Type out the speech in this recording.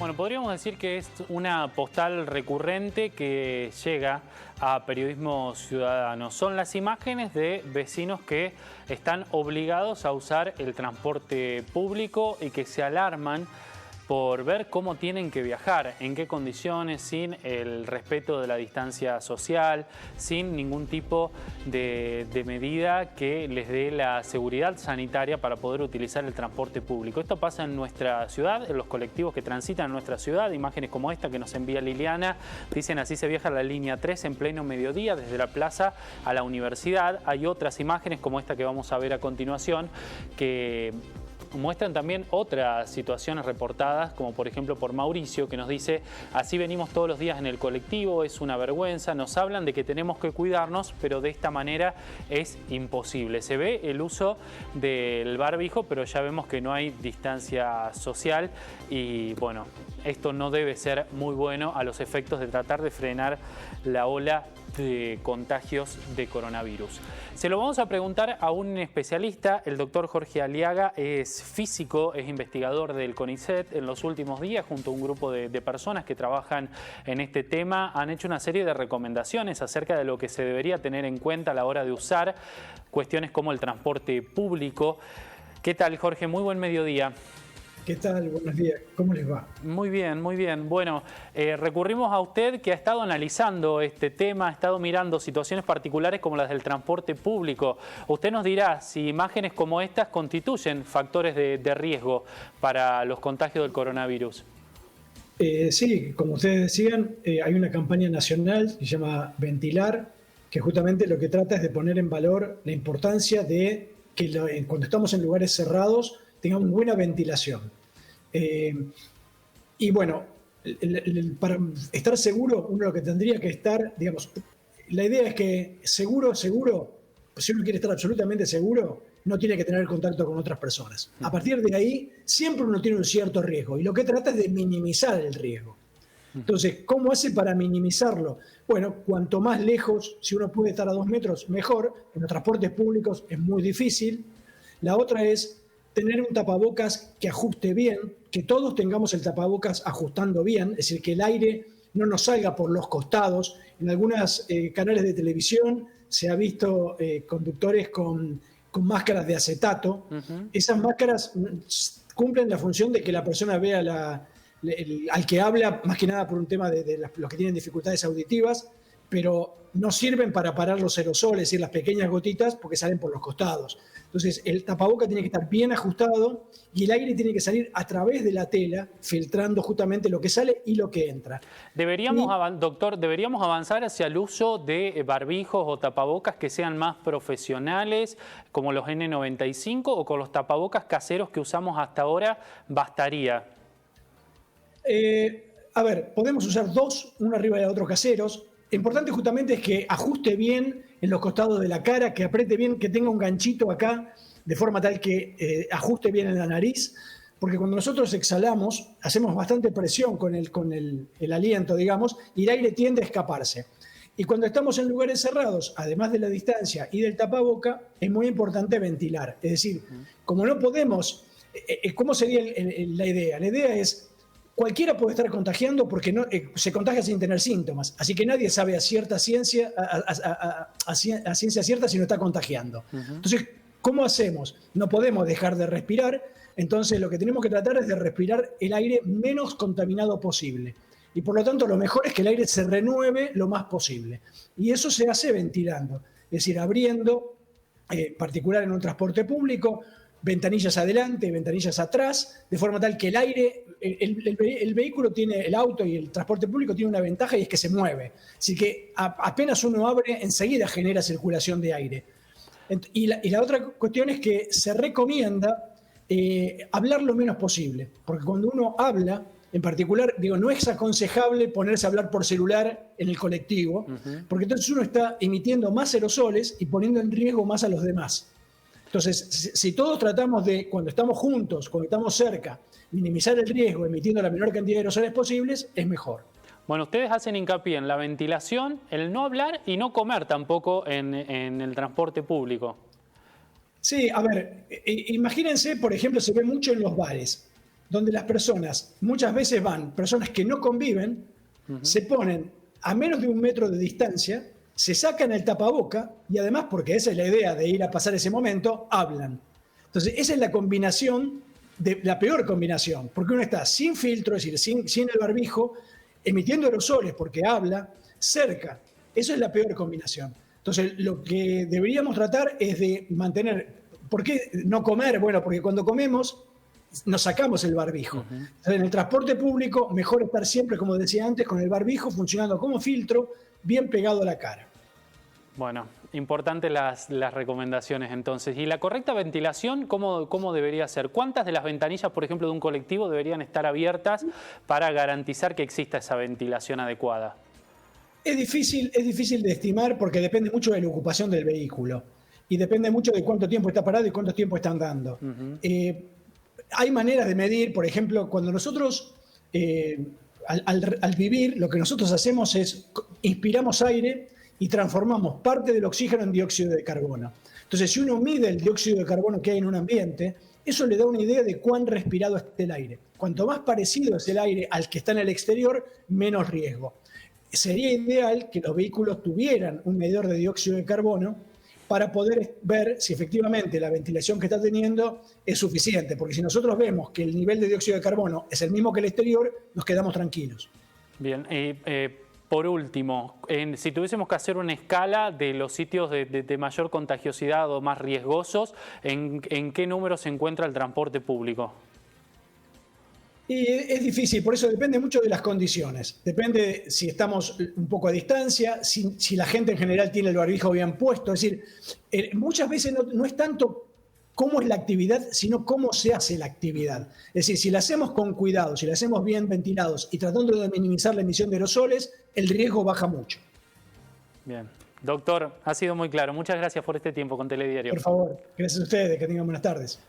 Bueno, podríamos decir que es una postal recurrente que llega a Periodismo Ciudadano. Son las imágenes de vecinos que están obligados a usar el transporte público y que se alarman por ver cómo tienen que viajar, en qué condiciones, sin el respeto de la distancia social, sin ningún tipo de medida que les dé la seguridad sanitaria para poder utilizar el transporte público. Esto pasa en nuestra ciudad, en los colectivos que transitan en nuestra ciudad. Imágenes como esta que nos envía Liliana, dicen: así se viaja la línea 3 en pleno mediodía desde la plaza a la universidad. Hay otras imágenes como esta que vamos a ver a continuación que muestran también otras situaciones reportadas, como por ejemplo por Mauricio, que nos dice: así venimos todos los días en el colectivo, es una vergüenza, nos hablan de que tenemos que cuidarnos, pero de esta manera es imposible. Se ve el uso del barbijo, pero ya vemos que no hay distancia social y bueno, esto no debe ser muy bueno a los efectos de tratar de frenar la ola de contagios de coronavirus. Se lo vamos a preguntar a un especialista. El doctor Jorge Aliaga es físico, es investigador del CONICET. En los últimos días, junto a un grupo de personas que trabajan en este tema, han hecho una serie de recomendaciones acerca de lo que se debería tener en cuenta a la hora de usar cuestiones como el transporte público. ¿Qué tal, Jorge? Muy buen mediodía. ¿Qué tal? Buenos días. ¿Cómo les va? Muy bien, muy bien. Bueno, recurrimos a usted que ha estado analizando este tema, ha estado mirando situaciones particulares como las del transporte público. Usted nos dirá si imágenes como estas constituyen factores de riesgo para los contagios del coronavirus. Sí, como ustedes decían, hay una campaña nacional que se llama Ventilar, que justamente lo que trata es de poner en valor la importancia de que cuando estamos en lugares cerrados tengamos buena ventilación. Y bueno, para estar seguro, uno lo que tendría que estar, digamos, la idea es que seguro, pues si uno quiere estar absolutamente seguro, no tiene que tener contacto con otras personas. A partir de ahí, siempre uno tiene un cierto riesgo y lo que trata es de minimizar el riesgo. Entonces, ¿cómo hace para minimizarlo? Bueno, cuanto más lejos, si uno puede estar a 2 metros, mejor. En los transportes públicos es muy difícil. La otra es tener un tapabocas que ajuste bien, que todos tengamos el tapabocas ajustando bien, es decir, que el aire no nos salga por los costados. En algunos canales de televisión se ha visto conductores con máscaras de acetato. Esas máscaras cumplen la función de que la persona vea al que habla, más que nada por un tema de los que tienen dificultades auditivas, pero no sirven para parar los aerosoles, es decir, las pequeñas gotitas, porque salen por los costados. Entonces, el tapaboca tiene que estar bien ajustado y el aire tiene que salir a través de la tela, filtrando justamente lo que sale y lo que entra. Doctor, ¿deberíamos avanzar hacia el uso de barbijos o tapabocas que sean más profesionales, como los N95, o con los tapabocas caseros que usamos hasta ahora bastaría? A ver, podemos usar dos, uno arriba de otros caseros. Lo importante justamente es que ajuste bien en los costados de la cara, que apriete bien, que tenga un ganchito acá, de forma tal que ajuste bien en la nariz, porque cuando nosotros exhalamos, hacemos bastante presión con el aliento, digamos, y el aire tiende a escaparse. Y cuando estamos en lugares cerrados, además de la distancia y del tapaboca, es muy importante ventilar. Es decir, como no podemos, ¿cómo sería la idea? La idea es: cualquiera puede estar contagiando porque se contagia sin tener síntomas. Así que nadie sabe a ciencia cierta si no está contagiando. Entonces, ¿cómo hacemos? No podemos dejar de respirar. Entonces, lo que tenemos que tratar es de respirar el aire menos contaminado posible. Y por lo tanto, lo mejor es que el aire se renueve lo más posible. Y eso se hace ventilando. Es decir, abriendo, particular en un transporte público, ventanillas adelante, ventanillas atrás, de forma tal que el aire, el vehículo tiene, el auto y el transporte público tiene una ventaja, y es que se mueve. Así que apenas uno abre, enseguida genera circulación de aire. Y la otra cuestión es que se recomienda hablar lo menos posible, porque cuando uno habla, en particular, no es aconsejable ponerse a hablar por celular en el colectivo, porque entonces uno está emitiendo más aerosoles y poniendo en riesgo más a los demás. Entonces, si todos tratamos de, cuando estamos juntos, cuando estamos cerca, minimizar el riesgo emitiendo la menor cantidad de aerosoles posibles, es mejor. Bueno, ustedes hacen hincapié en la ventilación, el no hablar y no comer tampoco en el transporte público. Sí, a ver, imagínense, por ejemplo, se ve mucho en los bares. donde las personas muchas veces personas que no conviven, se ponen a menos de 1 metro de distancia, se sacan el tapaboca y además, porque esa es la idea de ir a pasar ese momento, hablan. Entonces, esa es la combinación, la peor combinación, porque uno está sin filtro, es decir, sin el barbijo, emitiendo aerosoles porque habla, cerca. Eso es la peor combinación. Entonces, lo que deberíamos tratar es de mantener. ¿Por qué no comer? Bueno, porque cuando comemos nos sacamos el barbijo. Entonces, en el transporte público, mejor estar siempre, como decía antes, con el barbijo funcionando como filtro, bien pegado a la cara. Bueno, importantes las recomendaciones entonces. ¿Y la correcta ventilación cómo debería ser? ¿Cuántas de las ventanillas, por ejemplo, de un colectivo deberían estar abiertas para garantizar que exista esa ventilación adecuada? Es difícil de estimar porque depende mucho de la ocupación del vehículo y depende mucho de cuánto tiempo está parado y cuánto tiempo está andando. Hay maneras de medir, por ejemplo, cuando nosotros, al vivir, lo que nosotros hacemos es inspiramos aire y transformamos parte del oxígeno en dióxido de carbono. Entonces, si uno mide el dióxido de carbono que hay en un ambiente, eso le da una idea de cuán respirado está el aire. Cuanto más parecido es el aire al que está en el exterior, menos riesgo. Sería ideal que los vehículos tuvieran un medidor de dióxido de carbono para poder ver si efectivamente la ventilación que está teniendo es suficiente, porque si nosotros vemos que el nivel de dióxido de carbono es el mismo que el exterior, nos quedamos tranquilos. Bien, por último, si tuviésemos que hacer una escala de los sitios de mayor contagiosidad o más riesgosos, ¿en qué número se encuentra el transporte público? Y es difícil, por eso depende mucho de las condiciones. Depende si estamos un poco a distancia, si la gente en general tiene el barbijo bien puesto. Es decir, muchas veces no es tanto cómo es la actividad, sino cómo se hace la actividad. Es decir, si la hacemos con cuidado, si la hacemos bien ventilados y tratando de minimizar la emisión de aerosoles, el riesgo baja mucho. Bien. Doctor, ha sido muy claro. Muchas gracias por este tiempo con Telediario. Por favor, gracias a ustedes. Que tengan buenas tardes.